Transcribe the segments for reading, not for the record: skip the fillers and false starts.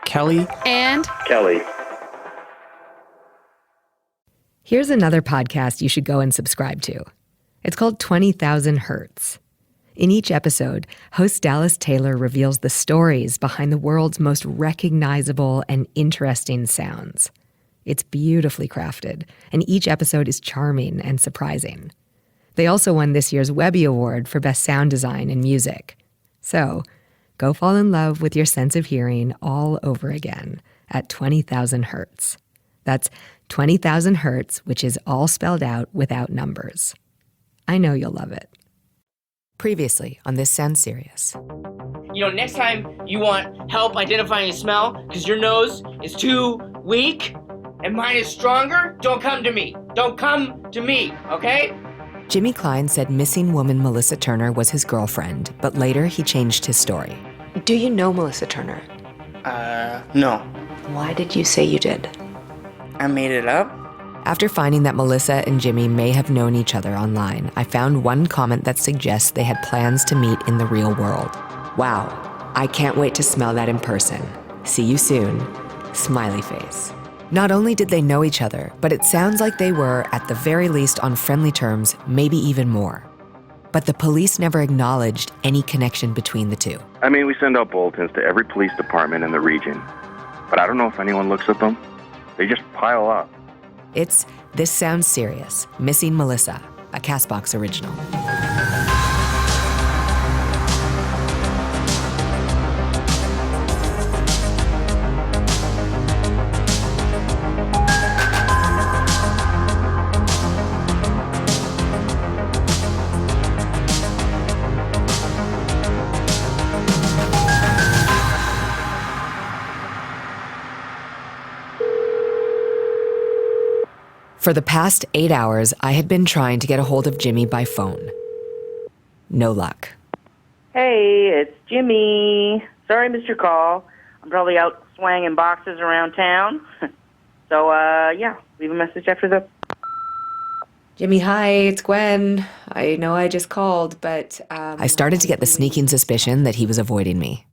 Kelly, and Kelly. Here's another podcast you should go and subscribe to. It's called 20,000 Hertz. In each episode, host Dallas Taylor reveals the stories behind the world's most recognizable and interesting sounds. It's beautifully crafted, and each episode is charming and surprising. They also won this year's Webby Award for Best Sound Design in Music. So, go fall in love with your sense of hearing all over again at 20,000 Hertz. That's 20,000 Hertz, which is all spelled out without numbers. I know you'll love it. Previously on This Sounds Serious. Next time you want help identifying a smell because your nose is too weak and mine is stronger, don't come to me. Don't come to me, okay? Jimmy Klein said missing woman Melissa Turner was his girlfriend, but later he changed his story. Do you know Melissa Turner? No. Why did you say you did? I made it up. After finding that Melissa and Jimmy may have known each other online, I found one comment that suggests they had plans to meet in the real world. Wow, I can't wait to smell that in person. See you soon. Smiley face. Not only did they know each other, but it sounds like they were, at the very least, on friendly terms, maybe even more. But the police never acknowledged any connection between the two. We send out bulletins to every police department in the region, but I don't know if anyone looks at them. They just pile up. It's This Sounds Serious, Missing Melissa, a CastBox original. For the past 8 hours, I had been trying to get a hold of Jimmy by phone. No luck. Hey, it's Jimmy. Sorry I missed your call. I'm probably out swanging boxes around town. So, leave a message after the... Jimmy, hi, it's Gwen. I know I just called, but... I started to get the sneaking suspicion that he was avoiding me.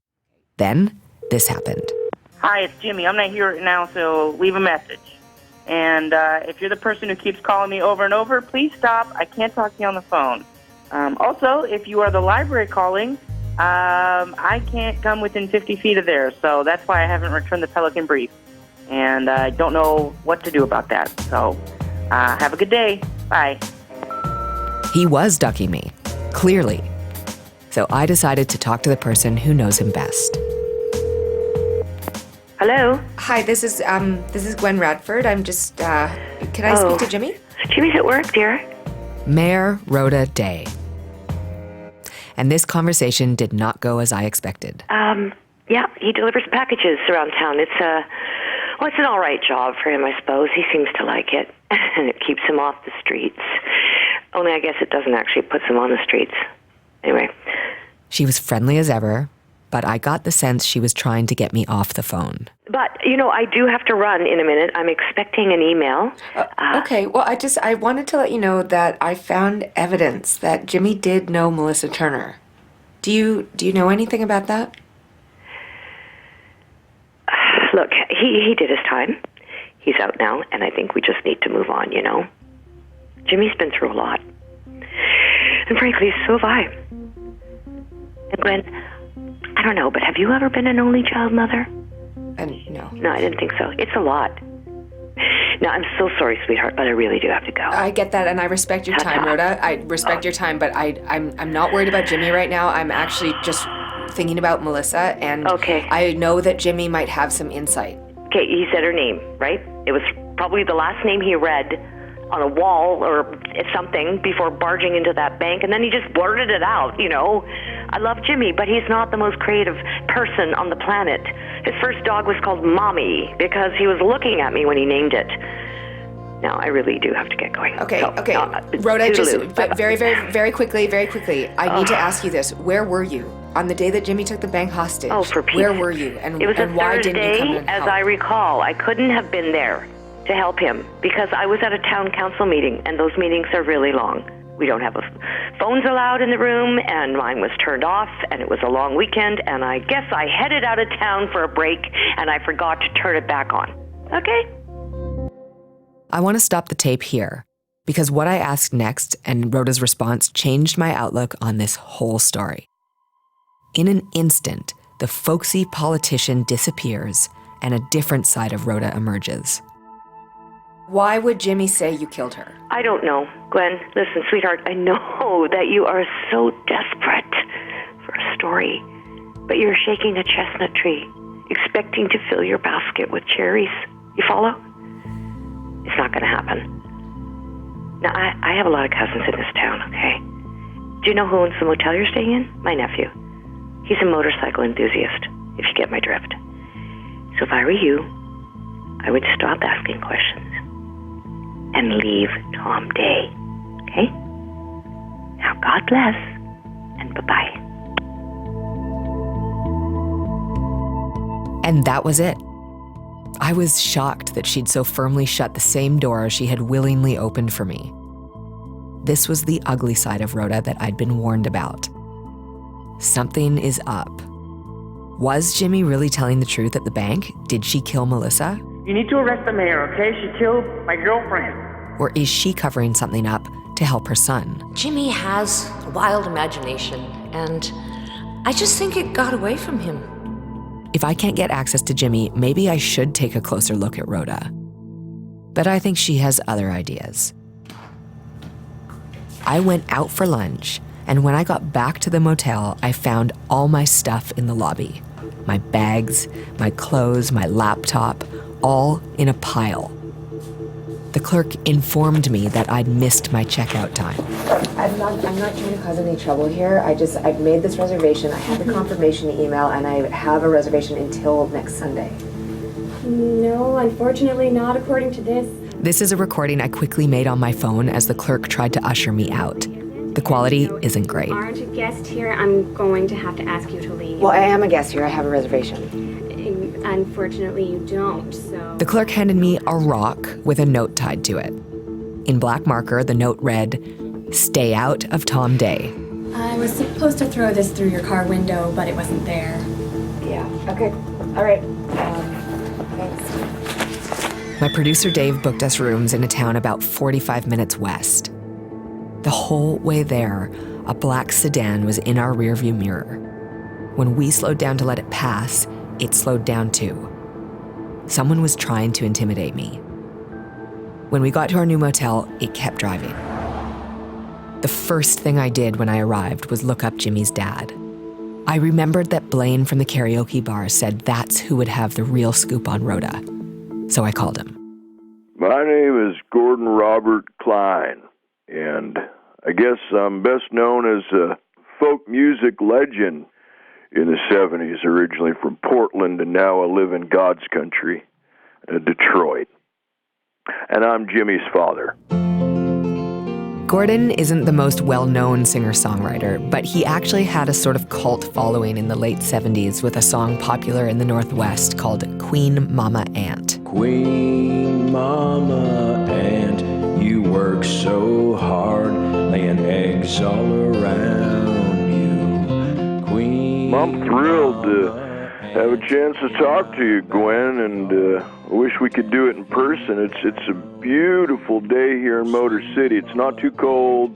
Then, this happened. Hi, it's Jimmy. I'm not here right now, so leave a message. And if you're the person who keeps calling me over and over, please stop. I can't talk to you on the phone. Also, if you are the library calling, I can't come within 50 feet of there, so that's why I haven't returned the Pelican brief. And I don't know what to do about that. So have a good day. Bye. He was ducking me, clearly. So I decided to talk to the person who knows him best. Hello? Hi, this is Gwen Radford. I'm just, can I speak to Jimmy? Jimmy's at work, dear. Mayor Rhoda Day. And this conversation did not go as I expected. Yeah, he delivers packages around town. It's an all right job for him, I suppose. He seems to like it, and it keeps him off the streets. Only I guess it doesn't actually put him on the streets. Anyway. She was friendly as ever, but I got the sense she was trying to get me off the phone. But, I do have to run in a minute. I'm expecting an email. Okay, well, I wanted to let you know that I found evidence that Jimmy did know Melissa Turner. Do you know anything about that? Look, he did his time. He's out now, and I think we just need to move on, Jimmy's been through a lot. And frankly, so have I. And Gwen, I don't know, but have you ever been an only child mother? No. No, I didn't think so. It's a lot. Now, I'm so sorry, sweetheart, but I really do have to go. I get that, and I respect your time, Rhoda. I respect your time, but I'm not worried about Jimmy right now. I'm actually just thinking about Melissa, and okay. I know that Jimmy might have some insight. Okay, he said her name, right? It was probably the last name he read on a wall or something before barging into that bank, and then he just blurted it out, I love Jimmy, but he's not the most creative person on the planet. His first dog was called Mommy because he was looking at me when he named it. Now, I really do have to get going. Okay. toodaloo. Rhoda, just very, very, very quickly, I need to ask you this. Where were you on the day that Jimmy took the bank hostage? Oh, for Pete's Where were you? And it was and a why Thursday, didn't you come and help? as I recall. I couldn't have been there to help him because I was at a town council meeting, and those meetings are really long. We don't have phones allowed in the room, and mine was turned off, and it was a long weekend, and I guess I headed out of town for a break, and I forgot to turn it back on. Okay? I want to stop the tape here, because what I asked next and Rhoda's response changed my outlook on this whole story. In an instant, the folksy politician disappears, and a different side of Rhoda emerges. Why would Jimmy say you killed her? I don't know. Glenn, listen, sweetheart, I know that you are so desperate for a story, but you're shaking a chestnut tree, expecting to fill your basket with cherries. You follow? It's not going to happen. Now, I have a lot of cousins in this town, okay? Do you know who owns the motel you're staying in? My nephew. He's a motorcycle enthusiast, if you get my drift. So if I were you, I would stop asking questions and leave Tom Day, okay? Now, God bless, and bye-bye. And that was it. I was shocked that she'd so firmly shut the same door she had willingly opened for me. This was the ugly side of Rhoda that I'd been warned about. Something is up. Was Jimmy really telling the truth at the bank? Did she kill Melissa? You need to arrest the mayor, okay? She killed my girlfriend. Or is she covering something up to help her son? Jimmy has a wild imagination, and I just think it got away from him. If I can't get access to Jimmy, maybe I should take a closer look at Rhoda. But I think she has other ideas. I went out for lunch, and when I got back to the motel, I found all my stuff in the lobby. My bags, my clothes, my laptop, all in a pile. The clerk informed me that I'd missed my checkout time. I'm not trying to cause any trouble here. I've made this reservation. I have the confirmation email, and I have a reservation until next Sunday. No, unfortunately not according to this. This is a recording I quickly made on my phone as the clerk tried to usher me out. The quality isn't great. If you aren't a guest here, I'm going to have to ask you to leave. Well, I am a guest here. I have a reservation. Unfortunately, you don't, so... The clerk handed me a rock with a note tied to it. In black marker, the note read, "Stay out of Tom Day." I was supposed to throw this through your car window, but it wasn't there. Yeah, okay. All right. Thanks. My producer Dave booked us rooms in a town about 45 minutes west. The whole way there, a black sedan was in our rearview mirror. When we slowed down to let it pass, it slowed down too. Someone was trying to intimidate me. When we got to our new motel, it kept driving. The first thing I did when I arrived was look up Jimmy's dad. I remembered that Blaine from the karaoke bar said that's who would have the real scoop on Rhoda. So I called him. My name is Gordon Robert Klein, and I guess I'm best known as a folk music legend in the 70s, originally from Portland, and now I live in God's country, Detroit. And I'm Jimmy's father. Gordon isn't the most well-known singer-songwriter, but he actually had a sort of cult following in the late 70s with a song popular in the Northwest called Queen Mama Ant. Queen Mama Ant, you work so hard, laying eggs all around you. Queen I'm thrilled to have a chance to talk to you, Gwen, and I wish we could do it in person. It's a beautiful day here in Motor City. It's not too cold.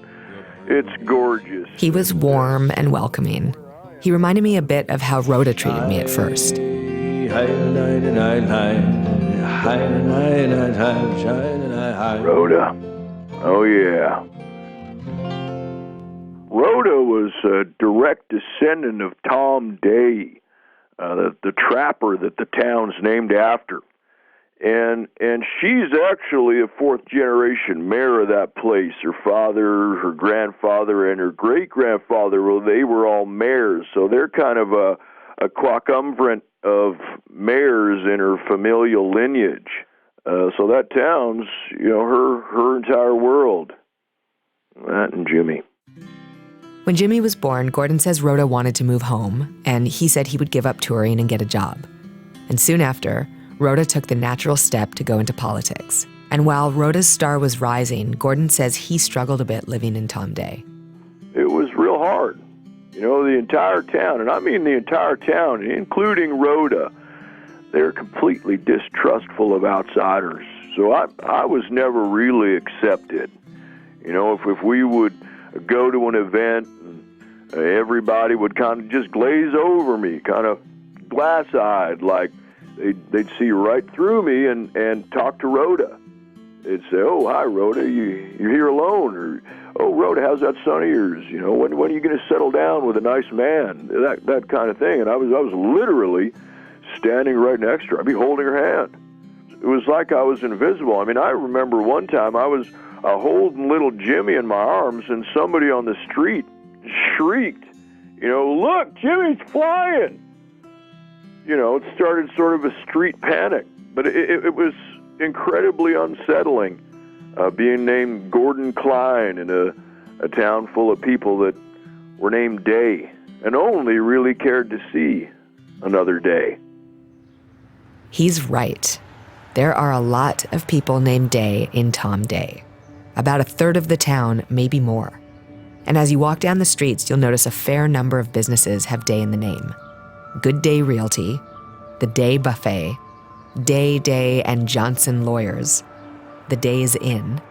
It's gorgeous. He was warm and welcoming. He reminded me a bit of how Rhoda treated me at first. Rhoda. Oh, yeah. Rhoda was a direct descendant of Tom Day, the trapper that the town's named after. And she's actually a fourth-generation mayor of that place. Her father, her grandfather, and her great-grandfather, well, they were all mayors. So they're kind of a quacumvirate of mayors in her familial lineage. So that town's, her entire world. That and Jimmy. When Jimmy was born, Gordon says Rhoda wanted to move home, and he said he would give up touring and get a job. And soon after, Rhoda took the natural step to go into politics. And while Rhoda's star was rising, Gordon says he struggled a bit living in Tom Day. It was real hard. You know, the entire town, and I mean the entire town, including Rhoda, they're completely distrustful of outsiders. So I was never really accepted. You know, if we would go to an event, everybody would kind of just glaze over me, kind of glass-eyed, like they'd see right through me and talk to Rhoda. They'd say, "Oh, hi, Rhoda, you're here alone," or, "Oh, Rhoda, how's that son of yours? You know, when are you going to settle down with a nice man?" That kind of thing. And I was literally standing right next to her. I'd be holding her hand. It was like I was invisible. I mean, I remember one time I was holding little Jimmy in my arms, and somebody on the street shrieked, you know, "Look, Jimmy's flying!" You know, it started sort of a street panic. But it was incredibly unsettling being named Gordon Klein in a town full of people that were named Day and only really cared to see another day. He's right. There are a lot of people named Day in Tom Day. About a third of the town, maybe more. And as you walk down the streets, you'll notice a fair number of businesses have Day in the name. Good Day Realty, the Day Buffet, Day and Johnson Lawyers, the Days Inn.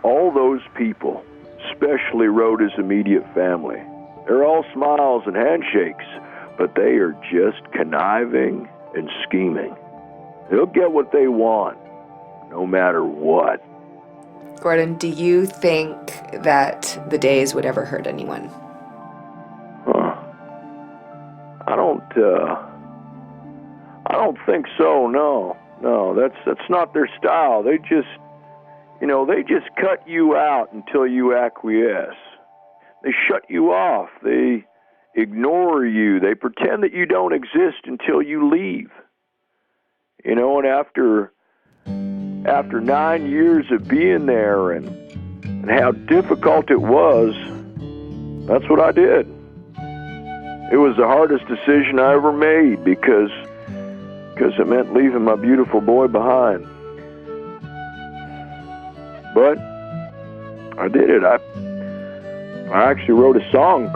All those people, especially Rhoda's immediate family, they're all smiles and handshakes, but they are just conniving and scheming. They'll get what they want, no matter what. Gordon, do you think that the Days would ever hurt anyone? I don't think so, no. No, that's not their style. They just cut you out until you acquiesce. They shut you off. They ignore you. They pretend that you don't exist until you leave. You know, and after 9 years of being there and how difficult it was, that's what I did. It was the hardest decision I ever made because it meant leaving my beautiful boy behind. But I did it. I actually wrote a song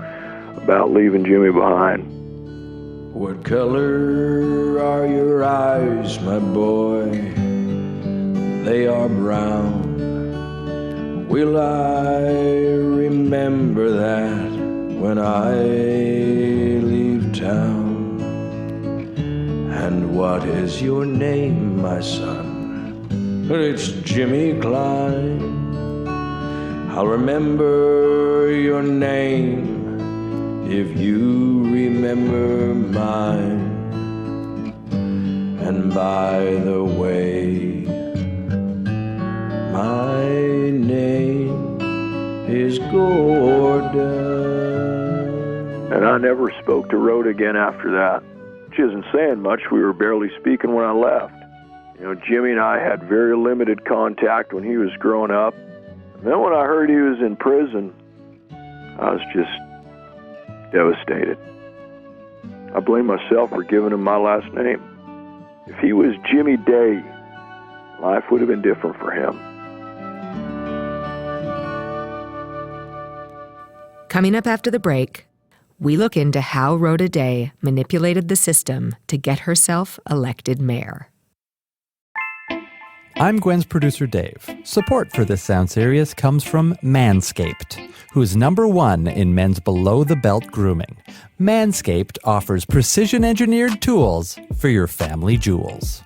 about leaving Jimmy behind. What color are your eyes, my boy? They are brown. Will I remember that when I leave town? And what is your name, my son? It's Jimmy Klein. I'll remember your name if you remember mine. And by the way, my name is Gordon. And I never spoke to Rhoda again after that. She isn't saying much. We were barely speaking when I left. You know, Jimmy and I had very limited contact when he was growing up. And then when I heard he was in prison, I was just devastated. I blame myself for giving him my last name. If he was Jimmy Day, life would have been different for him. Coming up after the break, we look into how Rhoda Day manipulated the system to get herself elected mayor. I'm Gwen's producer, Dave. Support for this sound series comes from Manscaped, who's #1 in men's below-the-belt grooming. Manscaped offers precision-engineered tools for your family jewels.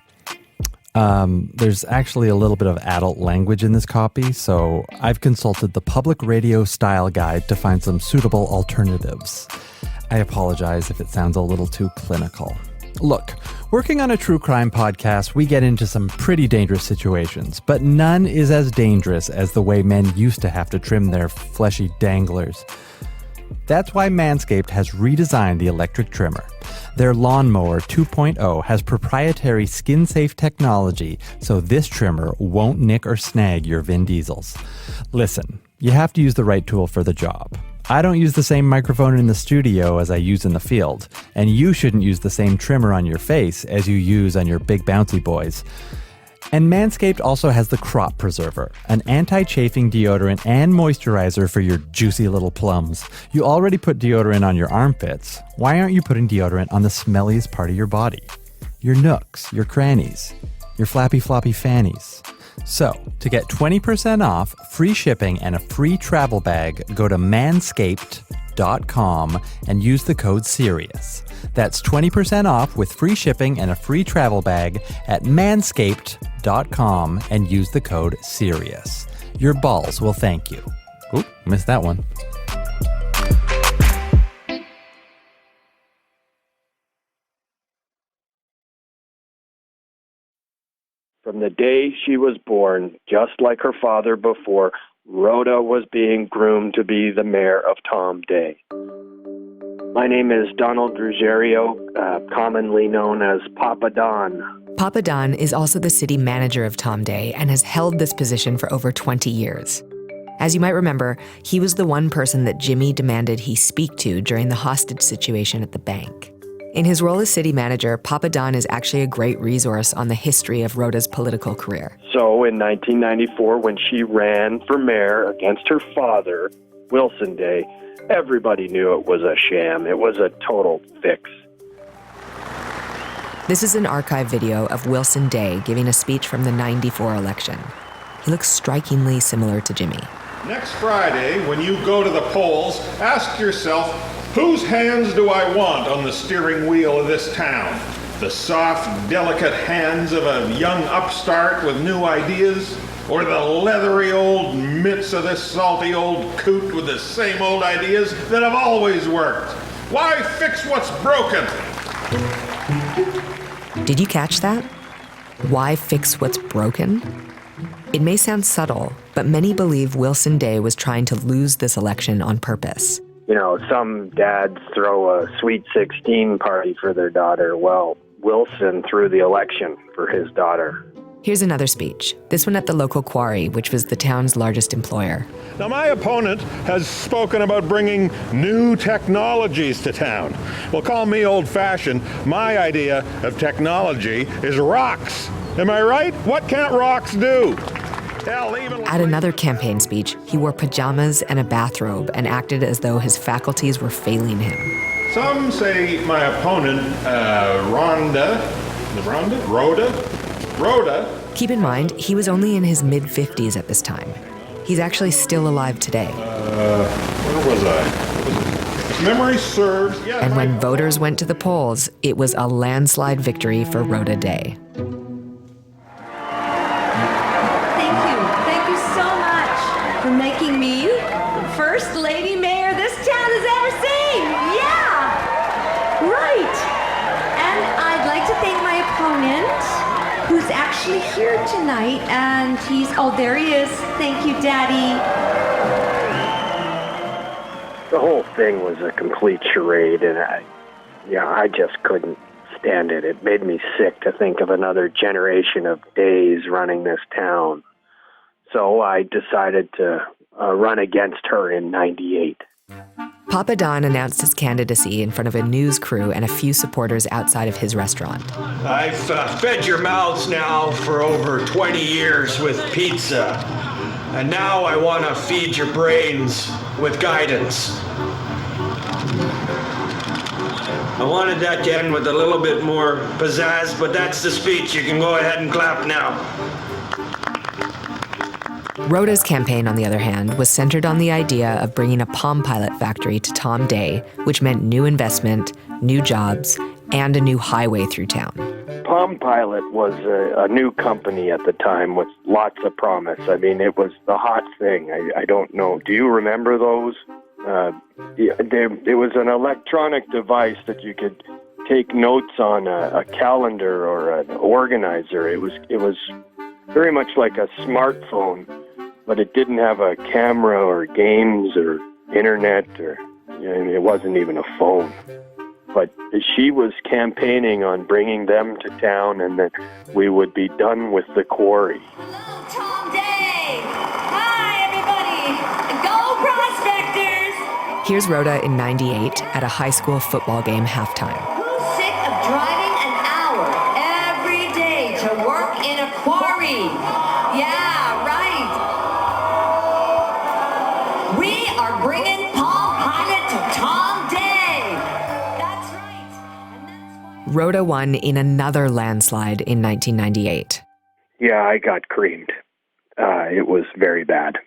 There's actually a little bit of adult language in this copy, so I've consulted the Public Radio Style Guide to find some suitable alternatives. I apologize if it sounds a little too clinical. Look, working on a true crime podcast, we get into some pretty dangerous situations, but none is as dangerous as the way men used to have to trim their fleshy danglers. That's why Manscaped has redesigned the electric trimmer. Their Lawnmower 2.0 has proprietary skin-safe technology, so this trimmer won't nick or snag your Vin Diesels. Listen, you have to use the right tool for the job. I don't use the same microphone in the studio as I use in the field, and you shouldn't use the same trimmer on your face as you use on your big bouncy boys. And Manscaped also has the Crop Preserver, an anti-chafing deodorant and moisturizer for your juicy little plums. You already put deodorant on your armpits. Why aren't you putting deodorant on the smelliest part of your body? Your nooks, your crannies, your flappy floppy fannies. So, to get 20% off, free shipping, and a free travel bag, go to manscaped.com and use the code SIRIUS. That's 20% off with free shipping and a free travel bag at manscaped.com and use the code SIRIUS. Your balls will thank you. Oop, missed that one. From the day she was born, just like her father before, Rhoda was being groomed to be the mayor of Tom Day. My name is Donald Ruggiero, commonly known as Papa Don. Papa Don is also the city manager of Tom Day and has held this position for over 20 years. As you might remember, he was the one person that Jimmy demanded he speak to during the hostage situation at the bank. In his role as city manager, Papa Don is actually a great resource on the history of Rhoda's political career. So in 1994, when she ran for mayor against her father, Wilson Day, everybody knew it was a sham. It was a total fix. This is an archive video of Wilson Day giving a speech from the '94 election. He looks strikingly similar to Jimmy. Next Friday, when you go to the polls, ask yourself, whose hands do I want on the steering wheel of this town? The soft, delicate hands of a young upstart with new ideas? Or the leathery old mitts of this salty old coot with the same old ideas that have always worked? Why fix what's broken? Did you catch that? Why fix what's broken? It may sound subtle, but many believe Wilson Day was trying to lose this election on purpose. You know, some dads throw a Sweet 16 party for their daughter. Well, Wilson threw the election for his daughter. Here's another speech, this one at the local quarry, which was the town's largest employer. Now, my opponent has spoken about bringing new technologies to town. Well, call me old-fashioned. My idea of technology is rocks. Am I right? What can't rocks do? Hell, even At another campaign speech, he wore pajamas and a bathrobe and acted as though his faculties were failing him. Some say my opponent, Rhoda. Keep in mind, he was only in his mid-50s at this time. He's actually still alive today. Where was I? Memory serves. Yeah, and when voters went to the polls, it was a landslide victory for Rhoda Day. Thank you so much for making me first lady mayor this town has ever seen. Yeah, right. And I'd like to thank my opponent, who's actually here tonight, and there he is. Thank you, Daddy. The whole thing was a complete charade, and I just couldn't stand it. It made me sick to think of another generation of Days running this town. So I decided to run against her in '98. Papa Don announced his candidacy in front of a news crew and a few supporters outside of his restaurant. I've fed your mouths now for over 20 years with pizza, and now I want to feed your brains with guidance. I wanted that to end with a little bit more pizzazz, but that's the speech. You can go ahead and clap now. Rhoda's campaign, on the other hand, was centered on the idea of bringing a Palm Pilot factory to Tom Day, which meant new investment, new jobs, and a new highway through town. Palm Pilot was a new company at the time with lots of promise. I mean, it was the hot thing. I don't know. Do you remember those? It was an electronic device that you could take notes on a calendar or an organizer. It was very much like a smartphone, but it didn't have a camera or games or internet, or it wasn't even a phone. But she was campaigning on bringing them to town, and that we would be done with the quarry. Hello, Tom Day. Hi, everybody. Go Prospectors. Here's Rhoda in '98 at a high school football game halftime. Who's sick of driving an hour every day to work in a quarry? Rhoda won in another landslide in 1998. Yeah, I got creamed. It was very bad.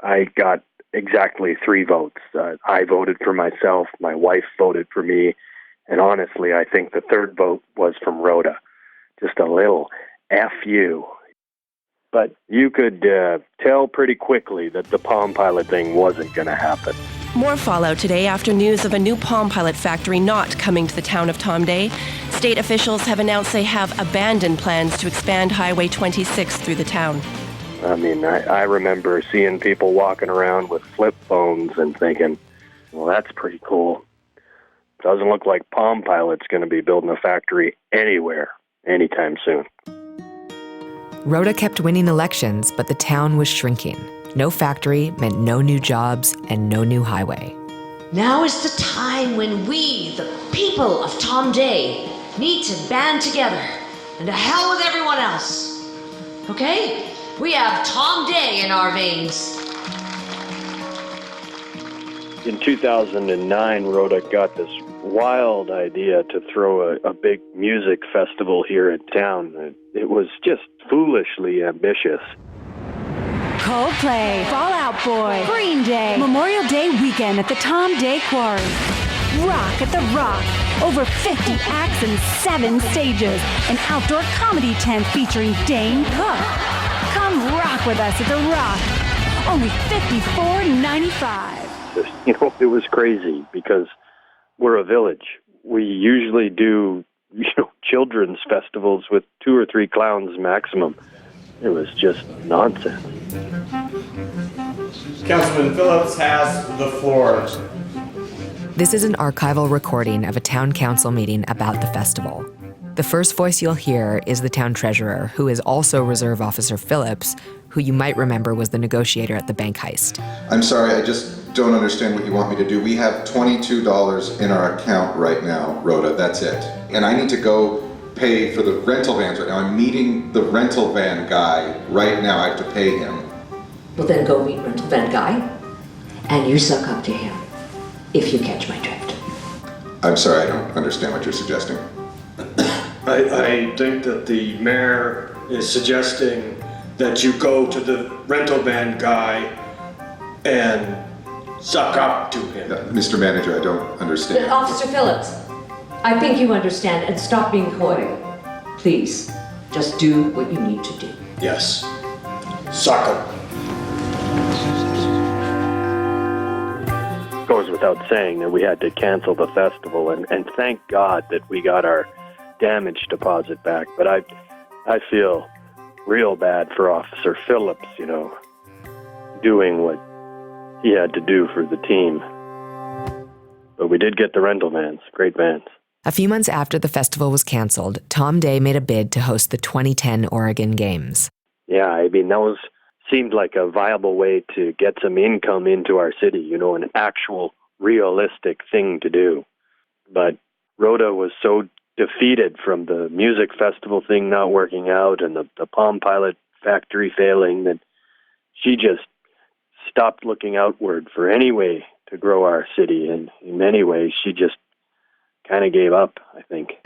I got exactly 3 votes. I voted for myself, my wife voted for me, and honestly, I think the third vote was from Rhoda. Just a little F you. But you could tell pretty quickly that the Palm Pilot thing wasn't going to happen. More fallout today after news of a new Palm Pilot factory not coming to the town of Tom Day. State officials have announced they have abandoned plans to expand Highway 26 through the town. I mean, I remember seeing people walking around with flip phones and thinking, well, that's pretty cool. Doesn't look like Palm Pilot's going to be building a factory anywhere anytime soon. Rhoda kept winning elections, but the town was shrinking. No factory meant no new jobs and no new highway. Now is the time when we, the people of Tom Day, need to band together. And to hell with everyone else. Okay? We have Tom Day in our veins. In 2009, Rhoda got this wild idea to throw a big music festival here in town. It was just foolishly ambitious. Coldplay, Fall Out Boy, Green Day, Memorial Day weekend at the Tom Day Quarry. Rock at the Rock. Over 50 acts and 7 stages. An outdoor comedy tent featuring Dane Cook. Come rock with us at the Rock. Only $54.95. You know, it was crazy because we're a village. We usually do, children's festivals with 2 or 3 clowns maximum. It was just nonsense. Councilman Phillips has the floor. This is an archival recording of a town council meeting about the festival. The first voice you'll hear is the town treasurer, who is also Reserve Officer Phillips, who you might remember was the negotiator at the bank heist. I'm sorry, I just don't understand what you want me to do. We have $22 in our account right now, Rhoda, that's it. And I need to go pay for the rental vans right now. I'm meeting the rental van guy right now. I have to pay him. Well, then go meet rental van guy, and you suck up to him, if you catch my drift. I'm sorry, I don't understand what you're suggesting. I think that the mayor is suggesting that you go to the rental van guy and suck up to him. Mr. Manager, I don't understand. Officer Phillips, I think you understand, and stop being coy. Please, just do what you need to do. Yes. Suck up. Goes without saying that we had to cancel the festival, and thank God that we got our damage deposit back. But I feel real bad for Officer Phillips, doing what he had to do for the team. But we did get the rental vans, great vans. A few months after the festival was canceled, Tom Day made a bid to host the 2010 Oregon Games. Yeah, I mean, that seemed like a viable way to get some income into our city, an actual realistic thing to do. But Rhoda was so defeated from the music festival thing not working out and the Palm Pilot factory failing that she just stopped looking outward for any way to grow our city. And in many ways, she just kind of gave up, I think.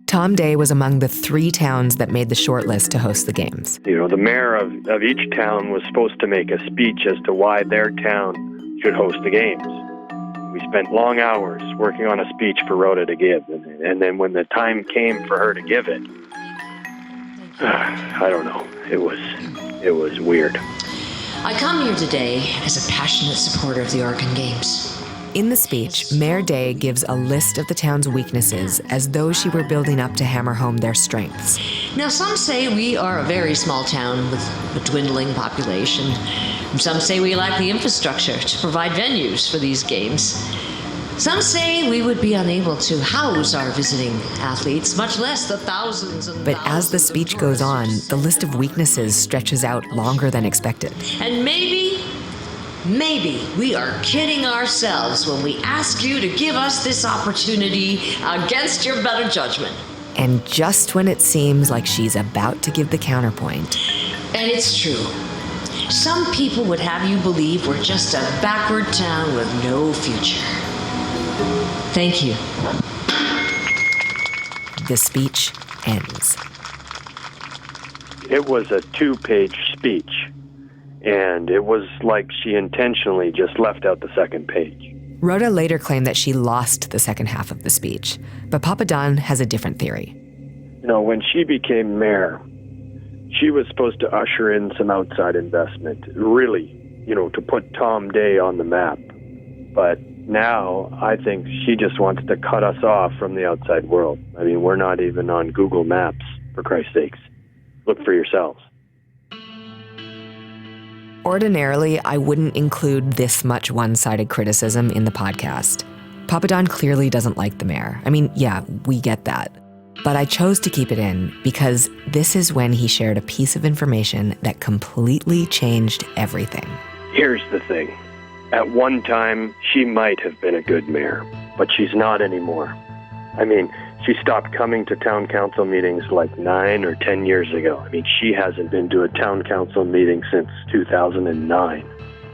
Tom Day was among the 3 towns that made the shortlist to host the games. The mayor of each town was supposed to make a speech as to why their town should host the games. We spent long hours working on a speech for Rhoda to give, and then when the time came for her to give it, I don't know, it was weird. I come here today as a passionate supporter of the Oregon Games. In the speech, Mayor Day gives a list of the town's weaknesses as though she were building up to hammer home their strengths. Now, some say we are a very small town with a dwindling population. Some say we lack the infrastructure to provide venues for these games. Some say we would be unable to house our visiting athletes, much less the thousands and But as the speech goes on, the list of weaknesses stretches out longer than expected. And maybe we are kidding ourselves when we ask you to give us this opportunity against your better judgment. And just when it seems like she's about to give the counterpoint. And it's true. Some people would have you believe we're just a backward town with no future. Thank you. the speech ends. It was a 2-page speech, and it was like she intentionally just left out the second page. Rhoda later claimed that she lost the second half of the speech, but Papa Don has a different theory. You know, when she became mayor, she was supposed to usher in some outside investment, really, to put Tom Day on the map. But now I think she just wants to cut us off from the outside world. I mean, we're not even on Google Maps, for Christ's sakes. Look for yourselves. Ordinarily, I wouldn't include this much one-sided criticism in the podcast. Papa Don clearly doesn't like the mayor. I mean, yeah, we get that. But I chose to keep it in because this is when he shared a piece of information that completely changed everything. Here's the thing. At one time, she might have been a good mayor, but she's not anymore. I mean, she stopped coming to town council meetings like 9 or 10 years ago. I mean, she hasn't been to a town council meeting since 2009.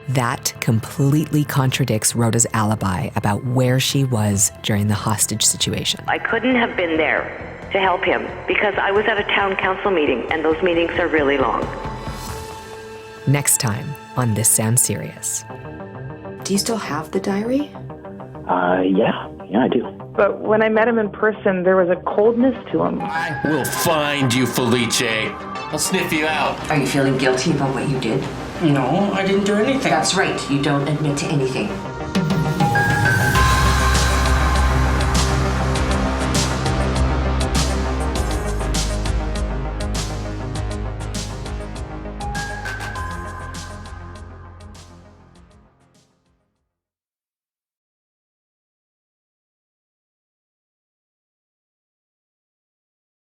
That completely contradicts Rhoda's alibi about where she was during the hostage situation. I couldn't have been there to help him because I was at a town council meeting, and those meetings are really long. Next time on This Sounds Serious. Do you still have the diary? Yeah, I do. But when I met him in person, there was a coldness to him. We'll find you, Felice. I'll sniff you out. Are you feeling guilty about what you did? No, I didn't do anything. That's right. You don't admit to anything.